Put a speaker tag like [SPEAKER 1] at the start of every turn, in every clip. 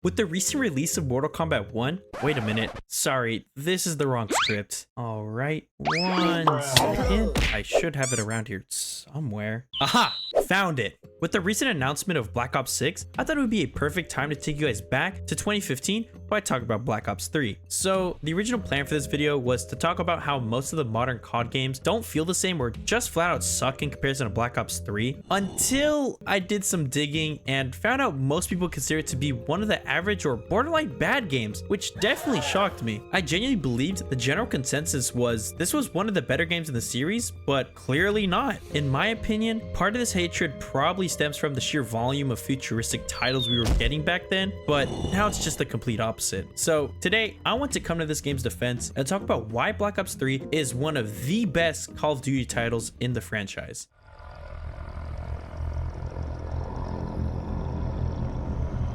[SPEAKER 1] With the recent release of Mortal Kombat 1, wait a minute, sorry, this is the wrong script. All right, 1 second. I should have it around here somewhere. Aha, found it. With the recent announcement of Black Ops 6, I thought it would be a perfect time to take you guys back to 2015 while I talk about Black Ops 3. So the original plan for this video was to talk about how most of the modern COD games don't feel the same or just flat out suck in comparison to Black Ops 3, until I did some digging and found out most people consider it to be one of the average or borderline bad games, which definitely shocked me. I genuinely believed the general consensus was this was one of the better games in the series, but clearly not. In my opinion, part of this hatred probably stems from the sheer volume of futuristic titles we were getting back then, but now it's just the complete opposite. So today, I want to come to this game's defense and talk about why Black Ops 3 is one of the best Call of Duty titles in the franchise.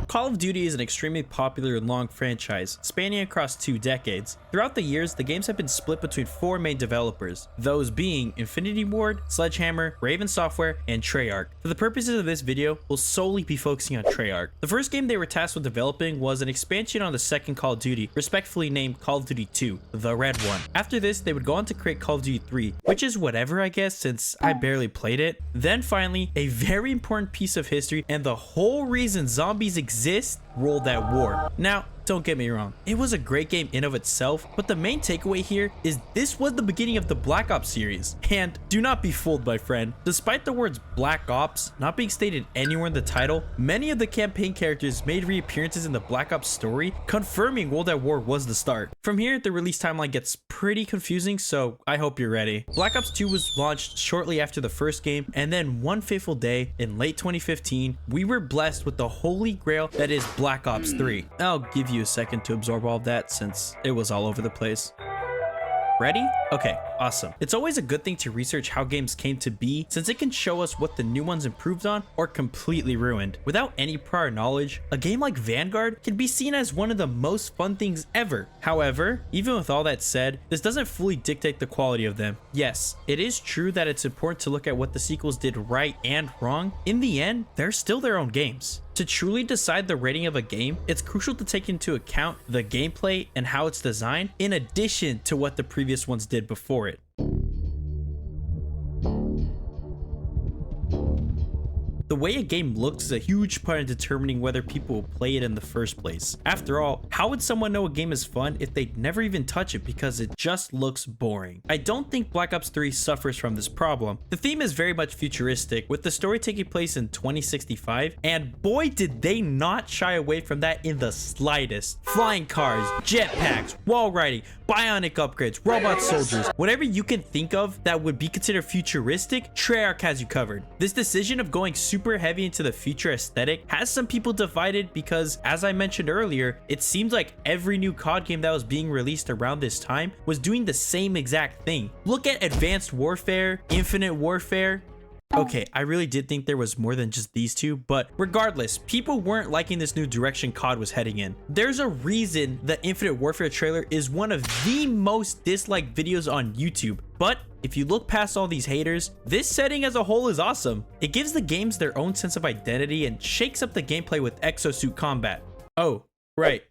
[SPEAKER 1] Call of Duty is an extremely popular and long franchise, spanning across 2 decades. Throughout the years, the games have been split between 4 main developers, those being Infinity Ward, Sledgehammer, Raven Software, and Treyarch. For the purposes of this video, we'll solely be focusing on Treyarch. The first game they were tasked with developing was an expansion on the second Call of Duty, respectfully named Call of Duty 2, the red one. After this, they would go on to create Call of Duty 3, which is whatever I guess since I barely played it. Then finally, a very important piece of history and the whole reason zombies exist, World at War. Now, don't get me wrong, it was a great game in of itself, but the main takeaway here is this was the beginning of the Black Ops series. And do not be fooled, my friend. Despite the words Black Ops not being stated anywhere in the title, many of the campaign characters made reappearances in the Black Ops story, confirming World at War was the start. From here, the release timeline gets pretty confusing, so I hope you're ready. Black Ops 2 was launched shortly after the first game, and then one fateful day in late 2015, we were blessed with the holy grail that is Black Ops 3. I'll give you a second to absorb all of that since it was all over the place. Ready? Okay, awesome. It's always a good thing to research how games came to be since it can show us what the new ones improved on or completely ruined. Without any prior knowledge, a game like Vanguard can be seen as one of the most fun things ever. However, even with all that said, this doesn't fully dictate the quality of them. Yes, it is true that it's important to look at what the sequels did right and wrong. In the end, they're still their own games. To truly decide the rating of a game, it's crucial to take into account the gameplay and how it's designed, in addition to what the previous ones did before it. The way a game looks is a huge part in determining whether people will play it in the first place. After all, how would someone know a game is fun if they'd never even touch it because it just looks boring? I don't think Black Ops 3 suffers from this problem. The theme is very much futuristic, with the story taking place in 2065, and boy did they not shy away from that in the slightest. Flying cars, jetpacks, wall riding, bionic upgrades, robot soldiers, whatever you can think of that would be considered futuristic, Treyarch has you covered. This decision of going super heavy into the future aesthetic has some people divided because, as I mentioned earlier, it seems like every new COD game that was being released around this time was doing the same exact thing. Look at Advanced Warfare, Infinite Warfare. Okay, I really did think there was more than just these two, but regardless, people weren't liking this new direction COD was heading in. There's a reason the Infinite Warfare trailer is one of the most disliked videos on YouTube. But if you look past all these haters, this setting as a whole is awesome. It gives the games their own sense of identity and shakes up the gameplay with exosuit combat. Oh, right.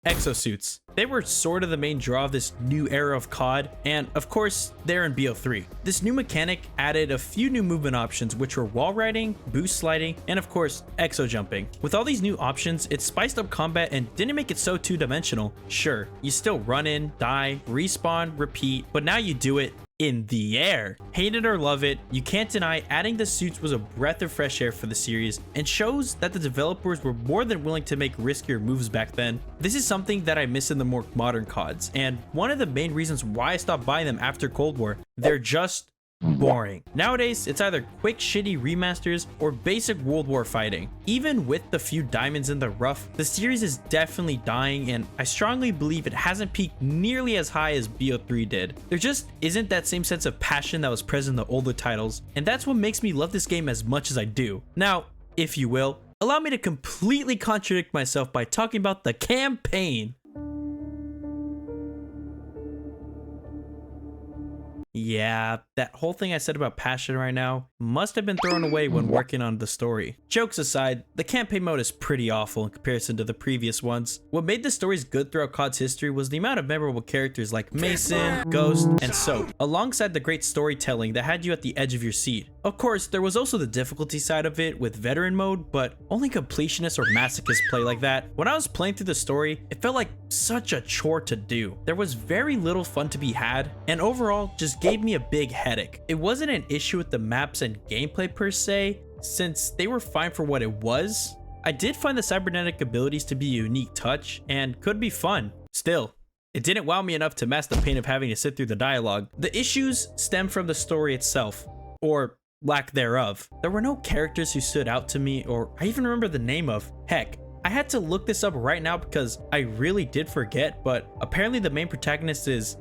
[SPEAKER 1] Exosuits. They were sort of the main draw of this new era of COD, and of course, they're in BO3. This new mechanic added a few new movement options, which were wall riding, boost sliding, and of course, exo jumping. With all these new options, it spiced up combat and didn't make it so two-dimensional. Sure, you still run in, die, respawn, repeat, but now you do it in the air. Hate it or love it, you can't deny adding the suits was a breath of fresh air for the series and shows that the developers were more than willing to make riskier moves back then. This is something that I miss in the more modern CODs, and one of the main reasons why I stopped buying them after Cold War. They're just boring. Nowadays, it's either quick shitty remasters or basic World War fighting. Even with the few diamonds in the rough, the series is definitely dying, and I strongly believe it hasn't peaked nearly as high as BO3 did. There just isn't that same sense of passion that was present in the older titles, and that's what makes me love this game as much as I do. Now, if you will, allow me to completely contradict myself by talking about the campaign. Yeah, that whole thing I said about passion right now must have been thrown away when working on the story. Jokes aside, the campaign mode is pretty awful in comparison to the previous ones. What made the stories good throughout COD's history was the amount of memorable characters like Mason, Ghost, and Soap, alongside the great storytelling that had you at the edge of your seat. Of course, there was also the difficulty side of it with veteran mode, but only completionists or masochists play like that. When I was playing through the story, it felt like such a chore to do. There was very little fun to be had, and overall just gave me a big headache. It wasn't an issue with the maps and gameplay per se, since they were fine for what it was. I did find the cybernetic abilities to be a unique touch and could be fun. Still, it didn't wow me enough to mask the pain of having to sit through the dialogue. The issues stem from the story itself, or lack thereof. There were no characters who stood out to me or I even remember the name of. Heck, I had to look this up right now because I really did forget, but apparently the main protagonist is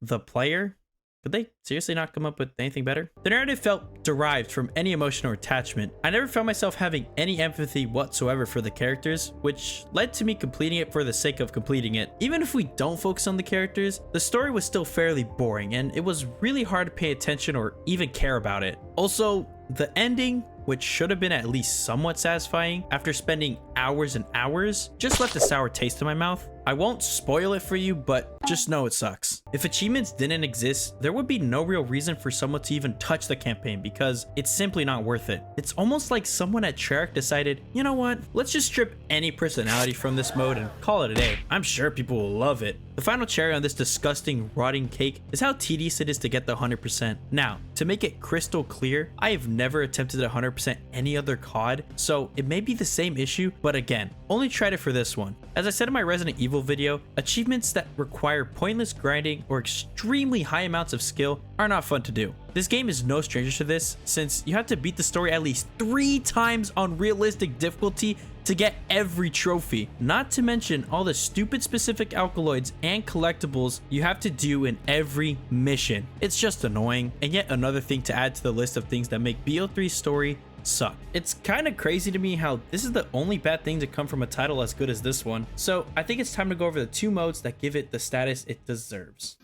[SPEAKER 1] the player. Could they seriously not come up with anything better? The narrative felt derived from any emotion or attachment. I never found myself having any empathy whatsoever for the characters, which led to me completing it for the sake of completing it. Even if we don't focus on the characters, the story was still fairly boring and it was really hard to pay attention or even care about it. Also, the ending, which should have been at least somewhat satisfying after spending hours and hours, just left a sour taste in my mouth. I won't spoil it for you, but just know it sucks. If achievements didn't exist, there would be no real reason for someone to even touch the campaign because it's simply not worth it. It's almost like someone at Treyarch decided, you know what, let's just strip any personality from this mode and call it a day. I'm sure people will love it. The final cherry on this disgusting rotting cake is how tedious it is to get the 100%. Now, to make it crystal clear, I have never attempted 100% any other COD, so it may be the same issue, but again, only tried it for this one. As I said in my Resident Evil video, achievements that require pointless grinding or extremely high amounts of skill are not fun to do. This game is no stranger to this, since you have to beat the story at least 3 times on realistic difficulty to get every trophy, not to mention all the stupid specific alkaloids and collectibles you have to do in every mission. It's just annoying, and yet another thing to add to the list of things that make BO3's story suck. It's kind of crazy to me how this is the only bad thing to come from a title as good as this one, so I think it's time to go over the 2 modes that give it the status it deserves.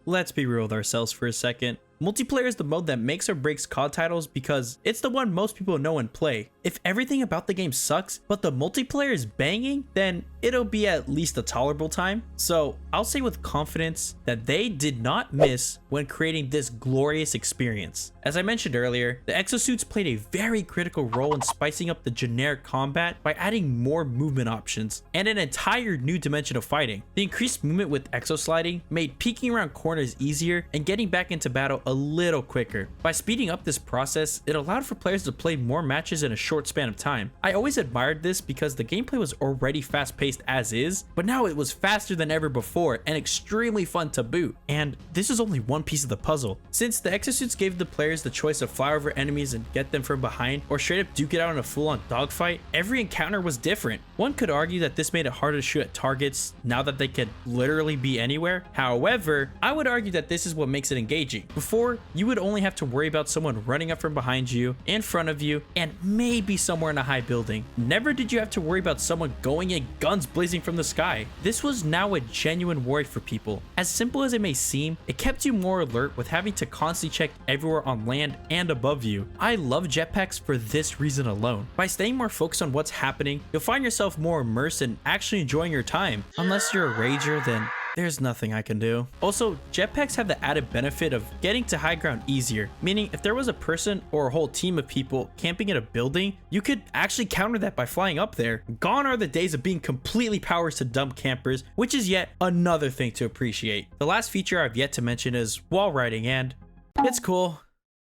[SPEAKER 1] Let's be real with ourselves for a second. Multiplayer is the mode that makes or breaks COD titles because it's the one most people know and play. If everything about the game sucks, but the multiplayer is banging, then it'll be at least a tolerable time. So I'll say with confidence that they did not miss when creating this glorious experience. As I mentioned earlier, the exosuits played a very critical role in spicing up the generic combat by adding more movement options and an entire new dimension of fighting. The increased movement with exosliding made peeking around corners easier and getting back into battle a little quicker. By speeding up this process, it allowed for players to play more matches in a short span of time. I always admired this because the gameplay was already fast-paced as is, but now it was faster than ever before and extremely fun to boot. And this is only one piece of the puzzle. Since the exosuits gave the players the choice of fly over enemies and get them from behind, or straight up duke it out in a full-on dogfight, every encounter was different. One could argue that this made it harder to shoot at targets now that they could literally be anywhere. However, I would argue that this is what makes it engaging. Before, you would only have to worry about someone running up from behind you, in front of you, and maybe somewhere in a high building. Never did you have to worry about someone going in guns blazing from the sky. This was now a genuine worry for people. As simple as it may seem, it kept you more alert with having to constantly check everywhere on land and above you. I love jetpacks for this reason alone. By staying more focused on what's happening, you'll find yourself more immersed and actually enjoying your time. Unless you're a rager, then there's nothing I can do. Also, jetpacks have the added benefit of getting to high ground easier, meaning if there was a person or a whole team of people camping in a building, you could actually counter that by flying up there. Gone are the days of being completely powerless to dump campers, which is yet another thing to appreciate. The last feature I've yet to mention is wall riding, and it's cool,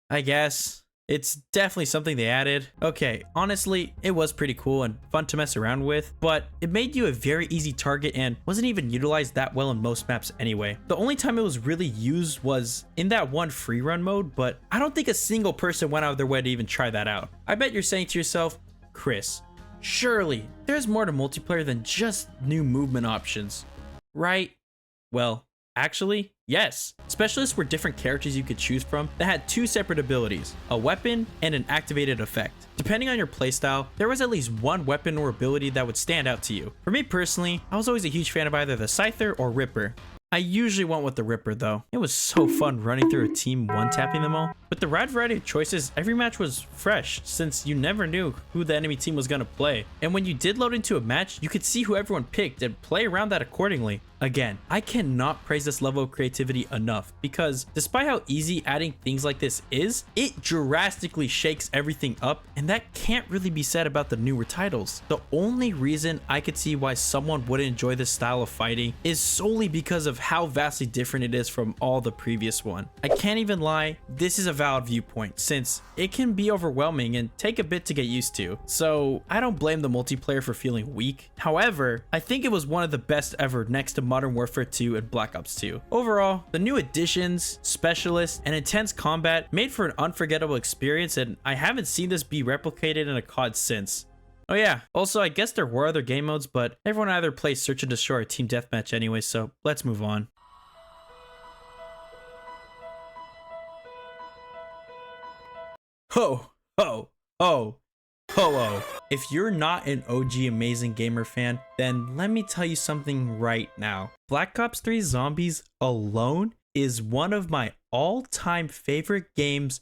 [SPEAKER 1] I guess. It's definitely something they added. Okay, honestly, it was pretty cool and fun to mess around with, but it made you a very easy target and wasn't even utilized that well in most maps anyway. The only time it was really used was in that one free run mode, but I don't think a single person went out of their way to even try that out. I bet you're saying to yourself, Chris, surely there's more to multiplayer than just new movement options, right? Well, Actually, yes. Specialists were different characters you could choose from that had two separate abilities, a weapon and an activated effect. Depending on your playstyle, there was at least one weapon or ability that would stand out to you. For me personally, I was always a huge fan of either the Scyther or Ripper. I usually went with the Ripper though. It was so fun running through a team one-tapping them all. With the wide variety of choices, every match was fresh since you never knew who the enemy team was gonna play. And when you did load into a match, you could see who everyone picked and play around that accordingly. Again, I cannot praise this level of creativity enough because despite how easy adding things like this is, it drastically shakes everything up, and that can't really be said about the newer titles. The only reason I could see why someone wouldn't enjoy this style of fighting is solely because of how vastly different it is from all the previous one. I can't even lie, this is a valid viewpoint since it can be overwhelming and take a bit to get used to. So I don't blame the multiplayer for feeling weak. However, I think it was one of the best ever next to Modern Warfare 2 and Black Ops 2. Overall, the new additions, specialists, and intense combat made for an unforgettable experience, and I haven't seen this be replicated in a COD since. Oh yeah, also I guess there were other game modes, but everyone either plays Search and Destroy or Team Deathmatch anyway, so let's move on. Ho, ho, ho. Ho-oh. If you're not an OG Amazing Gamer fan, then let me tell you something right now. Black Ops 3 Zombies alone is one of my all-time favorite games,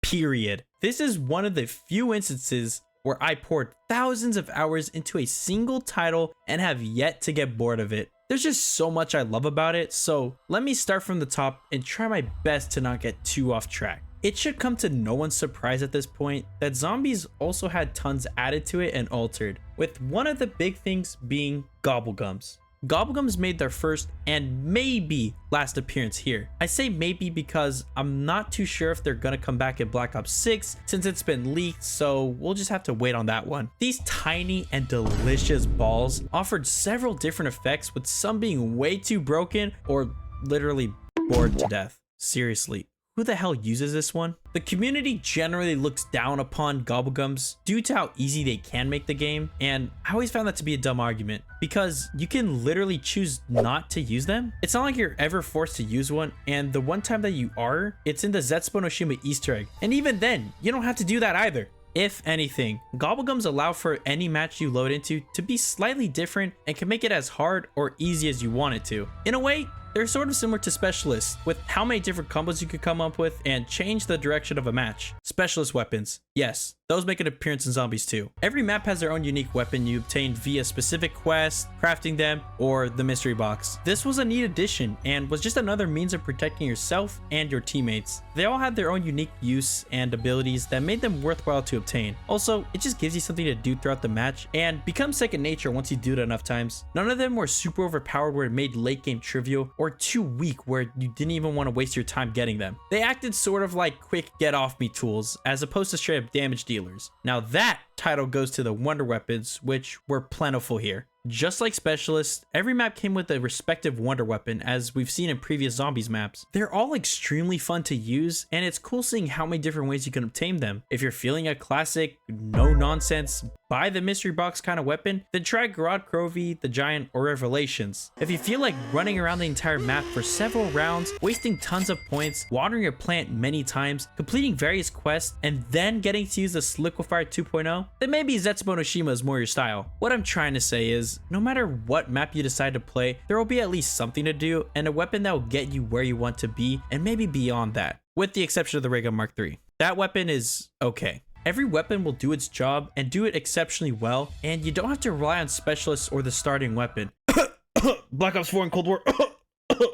[SPEAKER 1] period. This is one of the few instances where I poured thousands of hours into a single title and have yet to get bored of it. There's just so much I love about it, so let me start from the top and try my best to not get too off track. It should come to no one's surprise at this point that Zombies also had tons added to it and altered, with one of the big things being Gobblegums. Gobblegums made their first and maybe last appearance here. I say maybe because I'm not too sure if they're gonna come back in Black Ops 6 since it's been leaked, so we'll just have to wait on that one. These tiny and delicious balls offered several different effects, with some being way too broken or literally bored to death. Seriously. Who the hell uses this one? The community generally looks down upon Gobblegums due to how easy they can make the game, and I always found that to be a dumb argument because you can literally choose not to use them. It's not like you're ever forced to use one, and the one time that you are, it's in the Zetsubo no Shima Easter egg, and even then, you don't have to do that either. If anything, Gobblegums allow for any match you load into to be slightly different and can make it as hard or easy as you want it to. In a way, they're sort of similar to Specialists, with how many different combos you could come up with and change the direction of a match. Specialist weapons. Yes, those make an appearance in Zombies too. Every map has their own unique weapon you obtain via specific quests, crafting them, or the mystery box. This was a neat addition and was just another means of protecting yourself and your teammates. They all had their own unique use and abilities that made them worthwhile to obtain. Also, it just gives you something to do throughout the match and becomes second nature once you do it enough times. None of them were super overpowered where it made late game trivial, or too weak where you didn't even want to waste your time getting them. They acted sort of like quick get off me tools as opposed to straight up damage dealers. Now that title goes to the wonder weapons, which were plentiful here. Just like Specialists, every map came with a respective wonder weapon, as we've seen in previous Zombies maps. They're all extremely fun to use, and it's cool seeing how many different ways you can obtain them. If you're feeling a classic, no-nonsense, buy the mystery box kind of weapon, then try Garad Krovi, the Giant, or Revelations. If you feel like running around the entire map for several rounds, wasting tons of points, watering your plant many times, completing various quests, and then getting to use the Liquefier 2.0, then maybe Zetsubo no Shima is more your style. What I'm trying to say is, no matter what map you decide to play, there will be at least something to do and a weapon that will get you where you want to be and maybe beyond that, with the exception of the Ray Gun Mark III. That weapon is okay. Every weapon will do its job and do it exceptionally well, and you don't have to rely on Specialists or the starting weapon. Black Ops 4 and Cold War.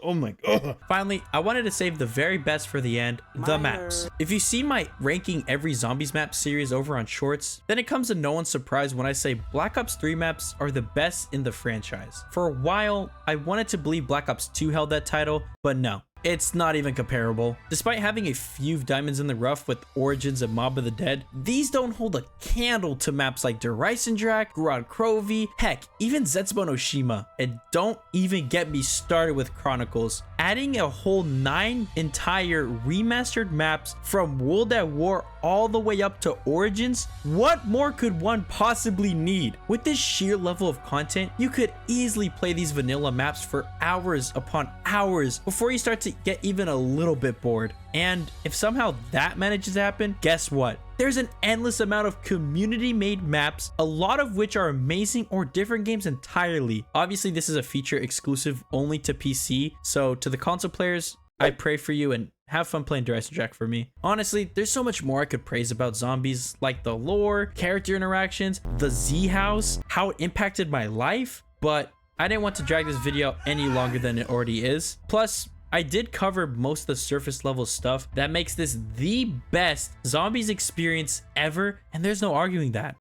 [SPEAKER 1] Oh my god. Finally, I wanted to save the very best for the end, the maps. If you see my ranking every Zombies map series over on Shorts, then it comes to no one's surprise when I say Black Ops 3 maps are the best in the franchise. For a while, I wanted to believe Black Ops 2 held that title, but no. It's not even comparable. Despite having a few diamonds in the rough with Origins and Mob of the Dead, these don't hold a candle to maps like Der Reisendrak, Garad Krovi, heck, even Zetsubo no Shima. And don't even get me started with Chronicles. Adding a whole 9 entire remastered maps from World at War all the way up to Origins, what more could one possibly need? With this sheer level of content, you could easily play these vanilla maps for hours upon hours before you start to get even a little bit bored. And if somehow that manages to happen, guess what? There's an endless amount of community-made maps, a lot of which are amazing or different games entirely. Obviously, this is a feature exclusive only to PC, so to the console players, I pray for you and have fun playing Dryson Jack for me. Honestly, there's so much more I could praise about zombies, like the lore, character interactions, the Z house, how it impacted my life, but I didn't want to drag this video any longer than it already is. Plus, I did cover most of the surface level stuff that makes this the best zombies experience ever, and there's no arguing that.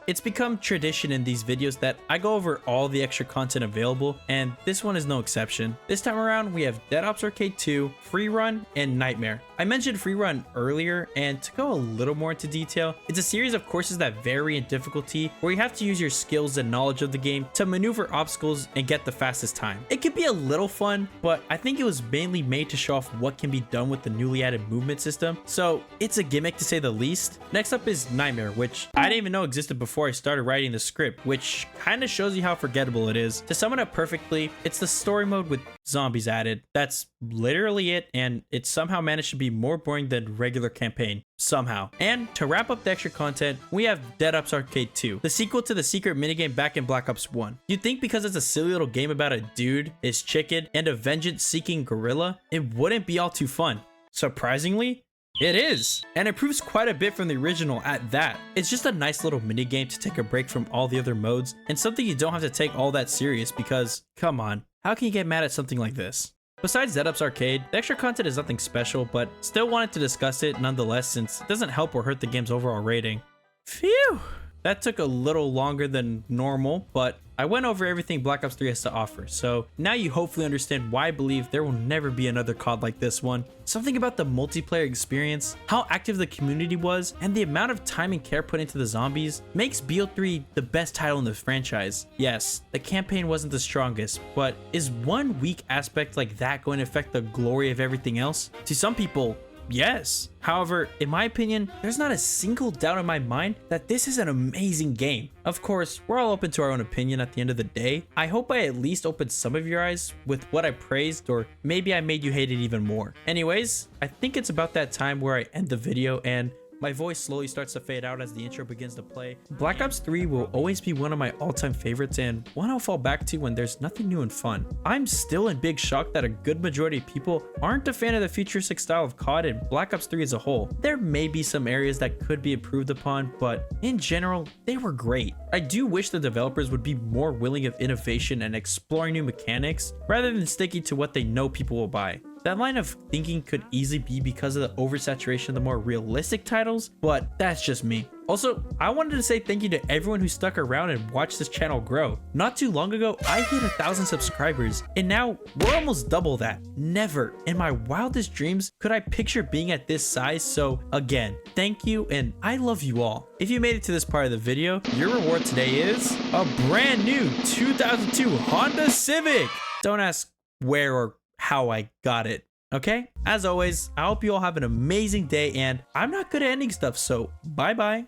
[SPEAKER 1] It's become tradition in these videos that I go over all the extra content available, and this one is no exception. This time around, we have Dead Ops Arcade 2, Free Run, and Nightmare. I mentioned Free Run earlier, and to go a little more into detail, it's a series of courses that vary in difficulty, where you have to use your skills and knowledge of the game to maneuver obstacles and get the fastest time. It can be a little fun, but I think it was mainly made to show off what can be done with the newly added movement system, so it's a gimmick to say the least. Next up is Nightmare, which I didn't even know existed before I started writing the script, which kind of shows you how forgettable it is. To sum it up perfectly, it's the story mode with zombies added. That's literally it, and it somehow managed to be more boring than regular campaign. Somehow. And to wrap up the extra content, we have Dead Ops Arcade 2, the sequel to the secret minigame back in Black Ops 1. You'd think because it's a silly little game about a dude, his chicken, and a vengeance-seeking gorilla, it wouldn't be all too fun. Surprisingly, it is, and it proves quite a bit from the original at that. It's just a nice little mini game to take a break from all the other modes, and something you don't have to take all that serious because, come on, how can you get mad at something like this? Besides Dead Ops Arcade, the extra content is nothing special, but still wanted to discuss it nonetheless since it doesn't help or hurt the game's overall rating. Phew! That took a little longer than normal, but I went over everything Black Ops 3 has to offer, so now you hopefully understand why I believe there will never be another COD like this one. Something about the multiplayer experience, how active the community was, and the amount of time and care put into the zombies makes BO3 the best title in the franchise. Yes, the campaign wasn't the strongest, but is one weak aspect like that going to affect the glory of everything else? To some people, yes. However, in my opinion, there's not a single doubt in my mind that this is an amazing game. Of course, we're all open to our own opinion at the end of the day. I hope I at least opened some of your eyes with what I praised, or maybe I made you hate it even more. Anyways, I think it's about that time where I end the video and my voice slowly starts to fade out as the intro begins to play. Black Ops 3 will always be one of my all-time favorites and one I'll fall back to when there's nothing new and fun. I'm still in big shock that a good majority of people aren't a fan of the futuristic style of COD and Black Ops 3 as a whole. There may be some areas that could be improved upon, but in general, they were great. I do wish the developers would be more willing of innovation and exploring new mechanics rather than sticking to what they know people will buy. That line of thinking could easily be because of the oversaturation of the more realistic titles, but that's just me. Also, I wanted to say thank you to everyone who stuck around and watched this channel grow. Not too long ago, I hit 1,000 subscribers, and now we're almost double that. Never in my wildest dreams could I picture being at this size, so again, thank you, and I love you all. If you made it to this part of the video, your reward today is a brand new 2002 Honda Civic. Don't ask where or how I got it, okay? As always, I hope you all have an amazing day, and I'm not good at ending stuff, so bye-bye.